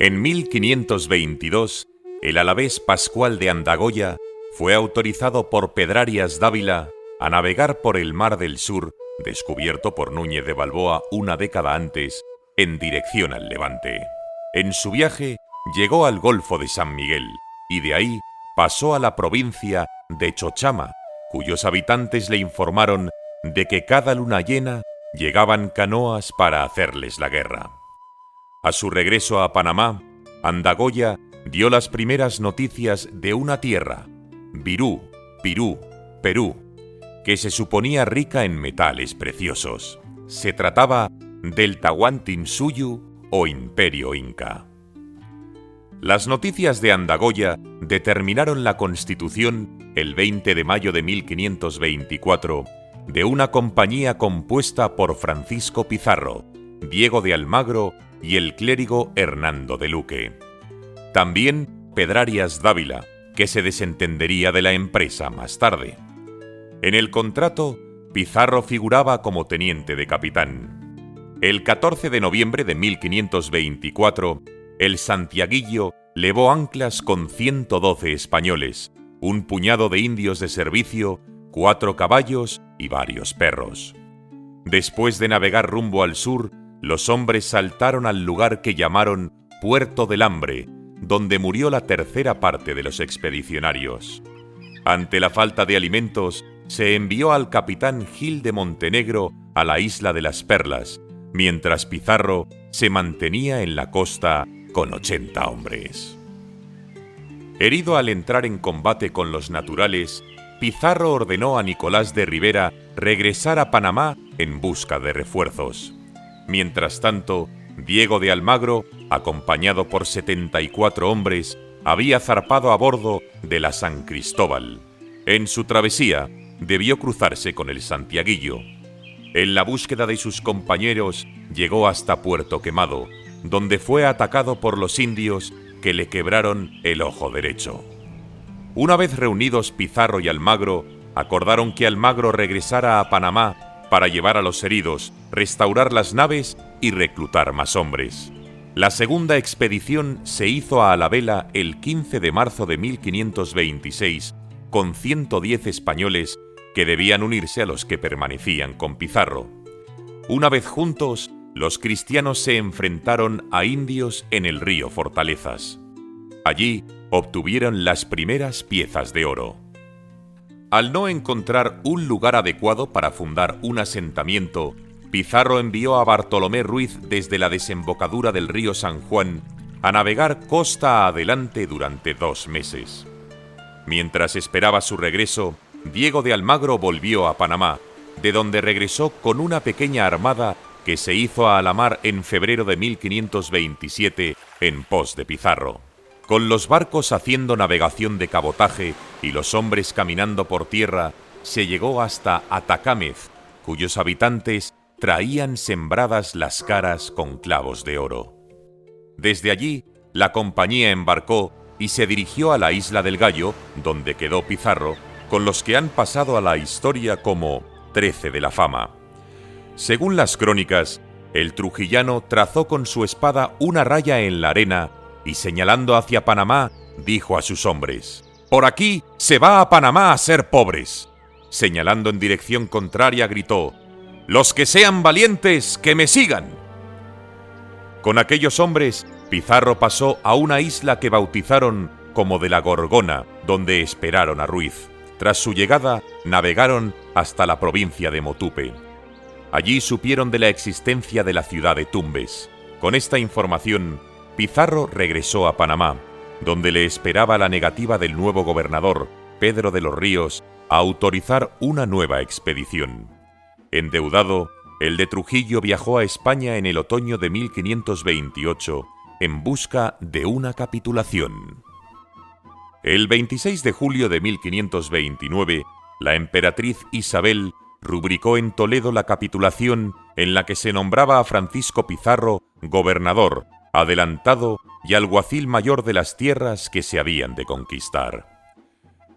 En 1522, el alavés Pascual de Andagoya fue autorizado por Pedrarias Dávila a navegar por el Mar del Sur, descubierto por Núñez de Balboa una década antes, en dirección al Levante. En su viaje llegó al Golfo de San Miguel y de ahí pasó a la provincia de Chochama, cuyos habitantes le informaron de que cada luna llena llegaban canoas para hacerles la guerra. A su regreso a Panamá, Andagoya dio las primeras noticias de una tierra, Virú, Pirú, Perú, que se suponía rica en metales preciosos. Se trataba del Tahuantinsuyu o Imperio Inca. Las noticias de Andagoya determinaron la constitución, el 20 de mayo de 1524, de una compañía compuesta por Francisco Pizarro, Diego de Almagro y el clérigo Hernando de Luque. También Pedrarias Dávila, que se desentendería de la empresa más tarde. En el contrato, Pizarro figuraba como teniente de capitán. El 14 de noviembre de 1524, el Santiaguillo levó anclas con 112 españoles, un puñado de indios de servicio, 4 caballos y varios perros. Después de navegar rumbo al sur, los hombres saltaron al lugar que llamaron Puerto del Hambre, donde murió la tercera parte de los expedicionarios. Ante la falta de alimentos, se envió al capitán Gil de Montenegro a la isla de las Perlas, mientras Pizarro se mantenía en la costa con 80 hombres. Herido al entrar en combate con los naturales, Pizarro ordenó a Nicolás de Rivera regresar a Panamá en busca de refuerzos. Mientras tanto, Diego de Almagro, acompañado por 74 hombres, había zarpado a bordo de la San Cristóbal. En su travesía, debió cruzarse con el Santiaguillo. En la búsqueda de sus compañeros, llegó hasta Puerto Quemado, donde fue atacado por los indios que le quebraron el ojo derecho. Una vez reunidos Pizarro y Almagro, acordaron que Almagro regresara a Panamá para llevar a los heridos, restaurar las naves y reclutar más hombres. La segunda expedición se hizo a la vela el 15 de marzo de 1526, con 110 españoles que debían unirse a los que permanecían con Pizarro. Una vez juntos, los cristianos se enfrentaron a indios en el río Fortalezas. Allí obtuvieron las primeras piezas de oro. Al no encontrar un lugar adecuado para fundar un asentamiento, Pizarro envió a Bartolomé Ruiz desde la desembocadura del río San Juan a navegar costa adelante durante 2 meses. Mientras esperaba su regreso, Diego de Almagro volvió a Panamá, de donde regresó con una pequeña armada que se hizo a la mar en febrero de 1527 en pos de Pizarro. Con los barcos haciendo navegación de cabotaje y los hombres caminando por tierra, se llegó hasta Atacámez, cuyos habitantes traían sembradas las caras con clavos de oro. Desde allí, la compañía embarcó y se dirigió a la Isla del Gallo, donde quedó Pizarro, con los que han pasado a la historia como 13 de la fama. Según las crónicas, el trujillano trazó con su espada una raya en la arena y señalando hacia Panamá, dijo a sus hombres: «Por aquí se va a Panamá a ser pobres». Señalando en dirección contraria, gritó: «Los que sean valientes, que me sigan». Con aquellos hombres, Pizarro pasó a una isla que bautizaron como de la Gorgona, donde esperaron a Ruiz. Tras su llegada, navegaron hasta la provincia de Motupe. Allí supieron de la existencia de la ciudad de Tumbes. Con esta información, Pizarro regresó a Panamá, donde le esperaba la negativa del nuevo gobernador, Pedro de los Ríos, a autorizar una nueva expedición. Endeudado, el de Trujillo viajó a España en el otoño de 1528 en busca de una capitulación. El 26 de julio de 1529, la emperatriz Isabel rubricó en Toledo la capitulación en la que se nombraba a Francisco Pizarro gobernador, adelantado y alguacil mayor de las tierras que se habían de conquistar.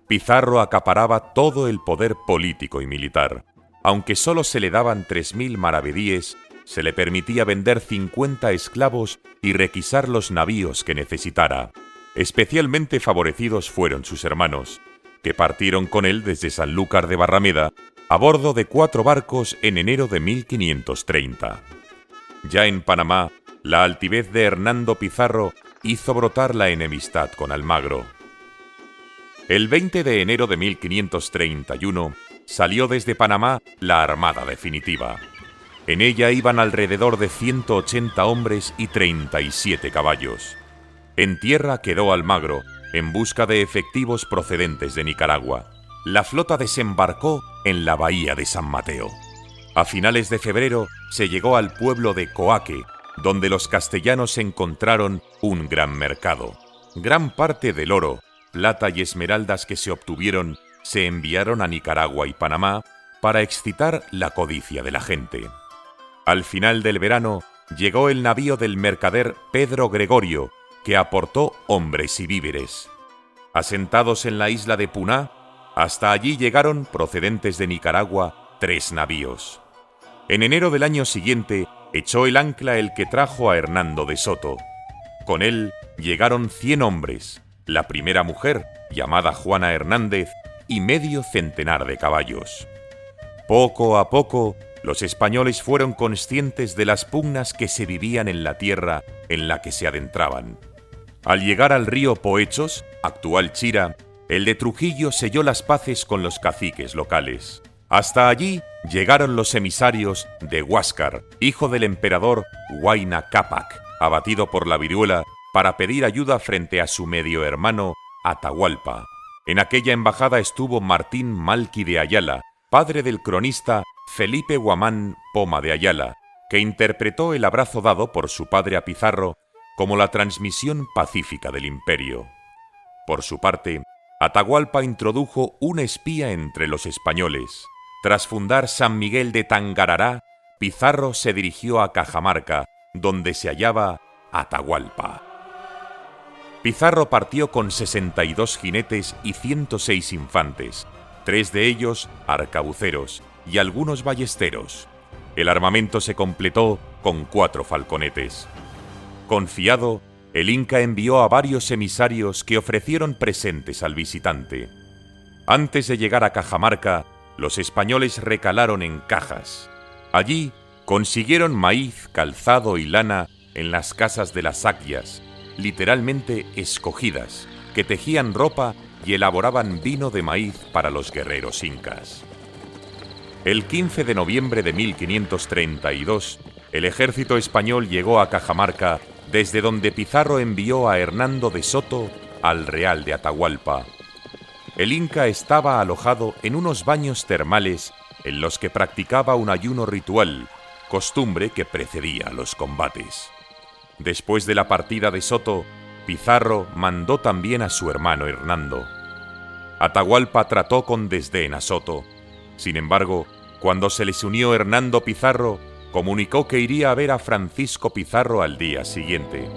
Pizarro acaparaba todo el poder político y militar. Aunque solo se le daban 3000 maravedíes, se le permitía vender 50 esclavos y requisar los navíos que necesitara. Especialmente favorecidos fueron sus hermanos, que partieron con él desde Sanlúcar de Barrameda a bordo de 4 barcos en enero de 1530. Ya en Panamá, la altivez de Hernando Pizarro hizo brotar la enemistad con Almagro. El 20 de enero de 1531 salió desde Panamá la Armada Definitiva. En ella iban alrededor de 180 hombres y 37 caballos. En tierra quedó Almagro, en busca de efectivos procedentes de Nicaragua. La flota desembarcó en la bahía de San Mateo. A finales de febrero se llegó al pueblo de Coaque, donde los castellanos encontraron un gran mercado. Gran parte del oro, plata y esmeraldas que se obtuvieron se enviaron a Nicaragua y Panamá para excitar la codicia de la gente. Al final del verano llegó el navío del mercader Pedro Gregorio, que aportó hombres y víveres. Asentados en la isla de Puná, hasta allí llegaron, procedentes de Nicaragua, 3 navíos. En enero del año siguiente echó el ancla el que trajo a Hernando de Soto. Con él llegaron 100 hombres, la primera mujer, llamada Juana Hernández, y medio centenar de caballos. Poco a poco, los españoles fueron conscientes de las pugnas que se vivían en la tierra en la que se adentraban. Al llegar al río Poechos, actual Chira, el de Trujillo selló las paces con los caciques locales. Hasta allí llegaron los emisarios de Huáscar, hijo del emperador Huayna Cápac, abatido por la viruela, para pedir ayuda frente a su medio hermano Atahualpa. En aquella embajada estuvo Martín Malqui de Ayala, padre del cronista Felipe Guamán Poma de Ayala, que interpretó el abrazo dado por su padre a Pizarro como la transmisión pacífica del imperio. Por su parte, Atahualpa introdujo un espía entre los españoles. Tras fundar San Miguel de Tangarará, Pizarro se dirigió a Cajamarca, donde se hallaba Atahualpa. Pizarro partió con 62 jinetes y 106 infantes, 3 de ellos arcabuceros y algunos ballesteros. El armamento se completó con 4 falconetes. Confiado, el Inca envió a varios emisarios que ofrecieron presentes al visitante. Antes de llegar a Cajamarca, los españoles recalaron en Cajas. Allí consiguieron maíz, calzado y lana en las casas de las Aquias, literalmente escogidas, que tejían ropa y elaboraban vino de maíz para los guerreros incas. El 15 de noviembre de 1532, el ejército español llegó a Cajamarca, desde donde Pizarro envió a Hernando de Soto al Real de Atahualpa. El Inca estaba alojado en unos baños termales en los que practicaba un ayuno ritual, costumbre que precedía a los combates. Después de la partida de Soto, Pizarro mandó también a su hermano Hernando. Atahualpa trató con desdén a Soto. Sin embargo, cuando se les unió Hernando Pizarro, comunicó que iría a ver a Francisco Pizarro al día siguiente.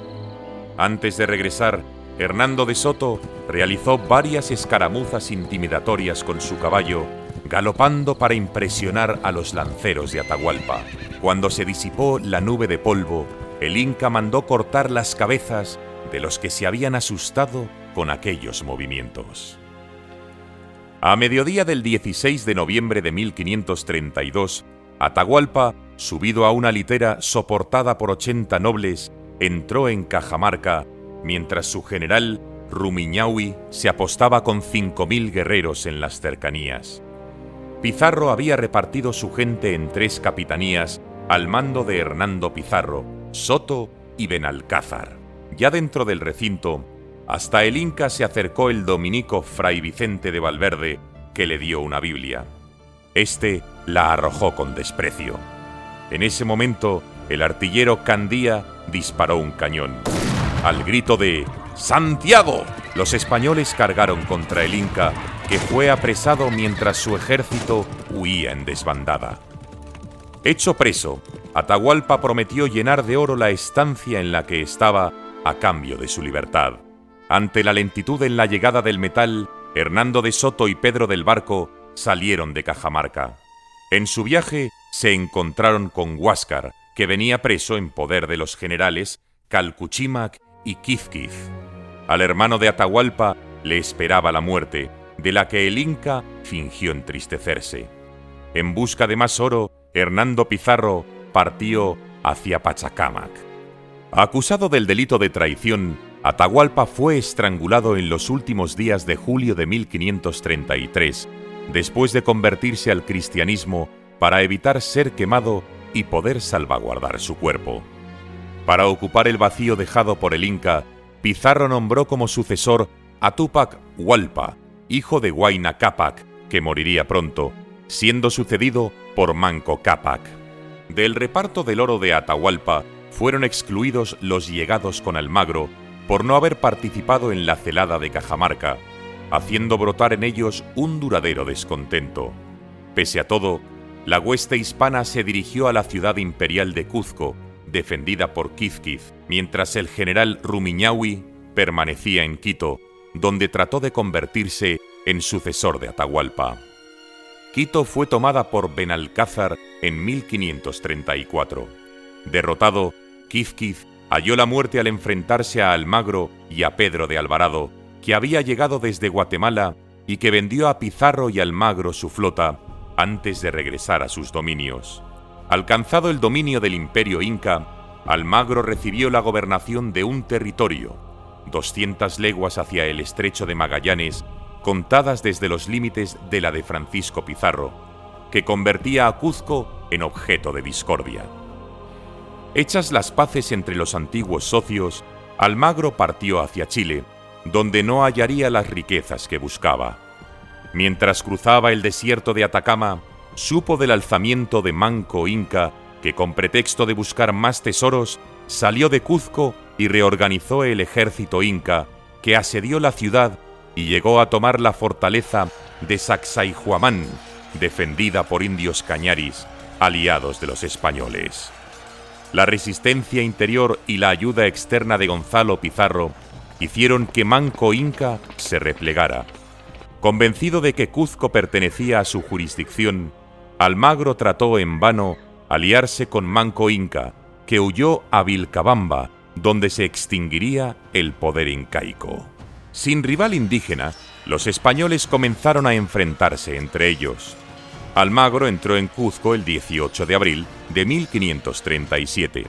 Antes de regresar, Hernando de Soto realizó varias escaramuzas intimidatorias con su caballo, galopando para impresionar a los lanceros de Atahualpa. Cuando se disipó la nube de polvo, el Inca mandó cortar las cabezas de los que se habían asustado con aquellos movimientos. A mediodía del 16 de noviembre de 1532, Atahualpa, subido a una litera soportada por 80 nobles, entró en Cajamarca, mientras su general, Rumiñahui, se apostaba con 5.000 guerreros en las cercanías. Pizarro había repartido su gente en 3 capitanías al mando de Hernando Pizarro, Soto y Benalcázar. Ya dentro del recinto, hasta el Inca se acercó el dominico Fray Vicente de Valverde, que le dio una Biblia. Este la arrojó con desprecio. En ese momento, el artillero Candía disparó un cañón. Al grito de ¡Santiago!, los españoles cargaron contra el Inca, que fue apresado mientras su ejército huía en desbandada. Hecho preso, Atahualpa prometió llenar de oro la estancia en la que estaba a cambio de su libertad. Ante la lentitud en la llegada del metal, Hernando de Soto y Pedro del Barco salieron de Cajamarca. En su viaje se encontraron con Huáscar, que venía preso en poder de los generales Calcuchímac y Quizquiz. Al hermano de Atahualpa le esperaba la muerte, de la que el Inca fingió entristecerse. En busca de más oro, Hernando Pizarro partió hacia Pachacámac. Acusado del delito de traición, Atahualpa fue estrangulado en los últimos días de julio de 1533, después de convertirse al cristianismo para evitar ser quemado y poder salvaguardar su cuerpo. Para ocupar el vacío dejado por el Inca, Pizarro nombró como sucesor a Túpac Hualpa, hijo de Huayna Cápac, que moriría pronto, siendo sucedido por Manco Cápac. Del reparto del oro de Atahualpa fueron excluidos los llegados con Almagro por no haber participado en la celada de Cajamarca, haciendo brotar en ellos un duradero descontento. Pese a todo, la hueste hispana se dirigió a la ciudad imperial de Cuzco, defendida por Quizquiz, mientras el general Rumiñahui permanecía en Quito, donde trató de convertirse en sucesor de Atahualpa. Quito fue tomada por Benalcázar en 1534. Derrotado, Quizquiz halló la muerte al enfrentarse a Almagro y a Pedro de Alvarado, que había llegado desde Guatemala y que vendió a Pizarro y Almagro su flota antes de regresar a sus dominios. Alcanzado el dominio del Imperio Inca, Almagro recibió la gobernación de un territorio, 200 leguas hacia el estrecho de Magallanes, contadas desde los límites de la de Francisco Pizarro, que convertía a Cuzco en objeto de discordia. Hechas las paces entre los antiguos socios, Almagro partió hacia Chile, donde no hallaría las riquezas que buscaba. Mientras cruzaba el desierto de Atacama, supo del alzamiento de Manco Inca, que con pretexto de buscar más tesoros, salió de Cuzco y reorganizó el ejército inca, que asedió la ciudad y llegó a tomar la fortaleza de Sacsayhuamán, defendida por indios cañaris, aliados de los españoles. La resistencia interior y la ayuda externa de Gonzalo Pizarro hicieron que Manco Inca se replegara. Convencido de que Cuzco pertenecía a su jurisdicción, Almagro trató en vano aliarse con Manco Inca, que huyó a Vilcabamba, donde se extinguiría el poder incaico. Sin rival indígena, los españoles comenzaron a enfrentarse entre ellos. Almagro entró en Cuzco el 18 de abril de 1537.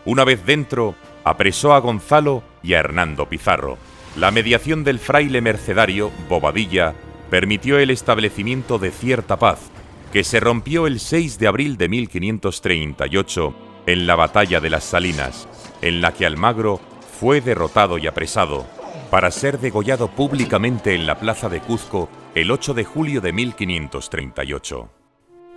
Una vez dentro, apresó a Gonzalo y a Hernando Pizarro. La mediación del fraile mercedario, Bobadilla, permitió el establecimiento de cierta paz, que se rompió el 6 de abril de 1538 en la Batalla de las Salinas, en la que Almagro fue derrotado y apresado, para ser degollado públicamente en la plaza de Cuzco el 8 de julio de 1538.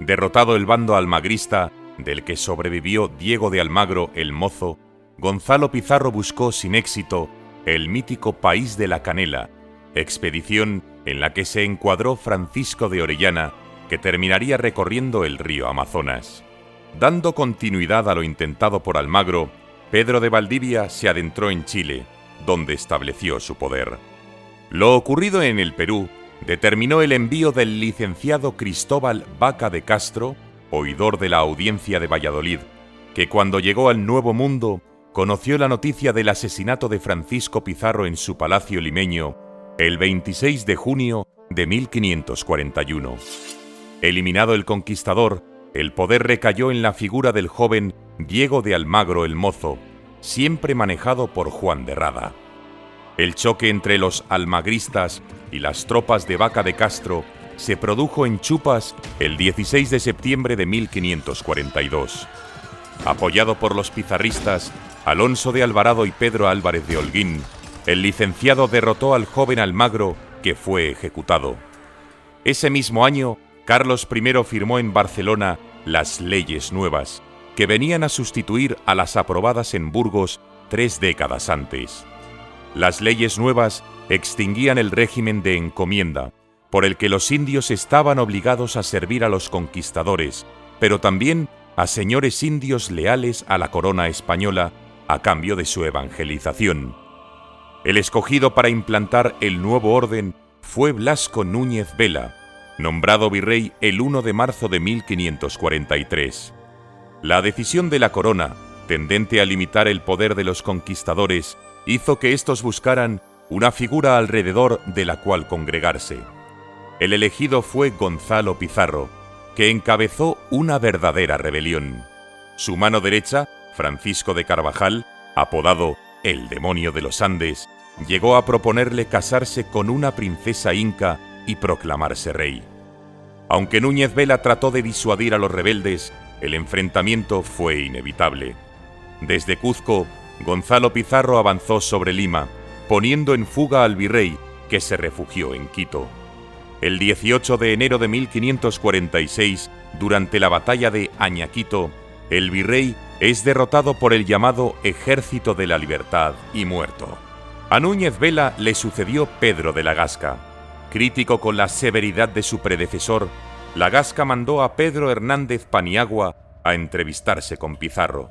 Derrotado el bando almagrista, del que sobrevivió Diego de Almagro el Mozo, Gonzalo Pizarro buscó sin éxito el mítico País de la Canela, expedición en la que se encuadró Francisco de Orellana, que terminaría recorriendo el río Amazonas. Dando continuidad a lo intentado por Almagro, Pedro de Valdivia se adentró en Chile, donde estableció su poder. Lo ocurrido en el Perú determinó el envío del licenciado Cristóbal Vaca de Castro, oidor de la Audiencia de Valladolid, que cuando llegó al Nuevo Mundo conoció la noticia del asesinato de Francisco Pizarro en su palacio limeño el 26 de junio de 1541. Eliminado el conquistador, el poder recayó en la figura del joven Diego de Almagro el Mozo, siempre manejado por Juan de Rada. El choque entre los almagristas y las tropas de Vaca de Castro se produjo en Chupas el 16 de septiembre de 1542. Apoyado por los pizarristas, Alonso de Alvarado y Pedro Álvarez de Holguín, el licenciado derrotó al joven Almagro, que fue ejecutado. Ese mismo año, Carlos I firmó en Barcelona las leyes nuevas, que venían a sustituir a las aprobadas en Burgos 3 décadas antes. Las leyes nuevas extinguían el régimen de encomienda, por el que los indios estaban obligados a servir a los conquistadores, pero también a señores indios leales a la corona española a cambio de su evangelización. El escogido para implantar el nuevo orden fue Blasco Núñez Vela, nombrado virrey el 1 de marzo de 1543. La decisión de la corona, tendente a limitar el poder de los conquistadores, hizo que éstos buscaran una figura alrededor de la cual congregarse. El elegido fue Gonzalo Pizarro, que encabezó una verdadera rebelión. Su mano derecha, Francisco de Carvajal, apodado el Demonio de los Andes, llegó a proponerle casarse con una princesa inca y proclamarse rey. Aunque Núñez Vela trató de disuadir a los rebeldes, el enfrentamiento fue inevitable. Desde Cuzco, Gonzalo Pizarro avanzó sobre Lima, poniendo en fuga al virrey, que se refugió en Quito. El 18 de enero de 1546, durante la batalla de Añaquito, el virrey es derrotado por el llamado Ejército de la Libertad y muerto. A Núñez Vela le sucedió Pedro de la Gasca. Crítico con la severidad de su predecesor, la Gasca mandó a Pedro Hernández Paniagua a entrevistarse con Pizarro.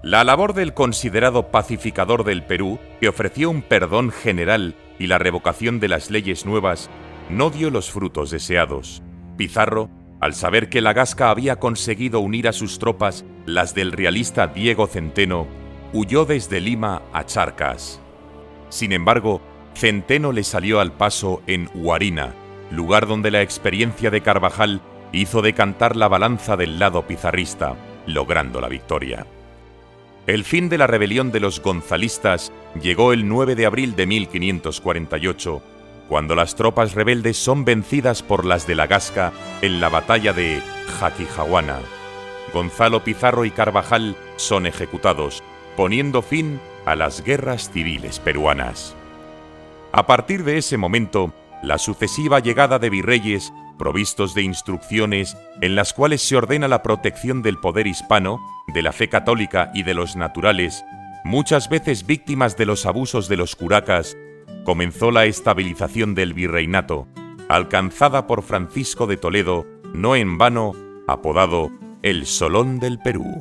La labor del considerado pacificador del Perú, que ofreció un perdón general y la revocación de las leyes nuevas, no dio los frutos deseados. Pizarro, al saber que la Gasca había conseguido unir a sus tropas, las del realista Diego Centeno, huyó desde Lima a Charcas. Sin embargo, Centeno le salió al paso en Huarina, lugar donde la experiencia de Carvajal hizo decantar la balanza del lado pizarrista, logrando la victoria. El fin de la rebelión de los gonzalistas llegó el 9 de abril de 1548, cuando las tropas rebeldes son vencidas por las de la Gasca en la batalla de Jaquijahuana. Gonzalo Pizarro y Carvajal son ejecutados, poniendo fin a las guerras civiles peruanas. A partir de ese momento, la sucesiva llegada de virreyes provistos de instrucciones en las cuales se ordena la protección del poder hispano, de la fe católica y de los naturales, muchas veces víctimas de los abusos de los curacas, comenzó la estabilización del virreinato, alcanzada por Francisco de Toledo, no en vano apodado el Solón del Perú.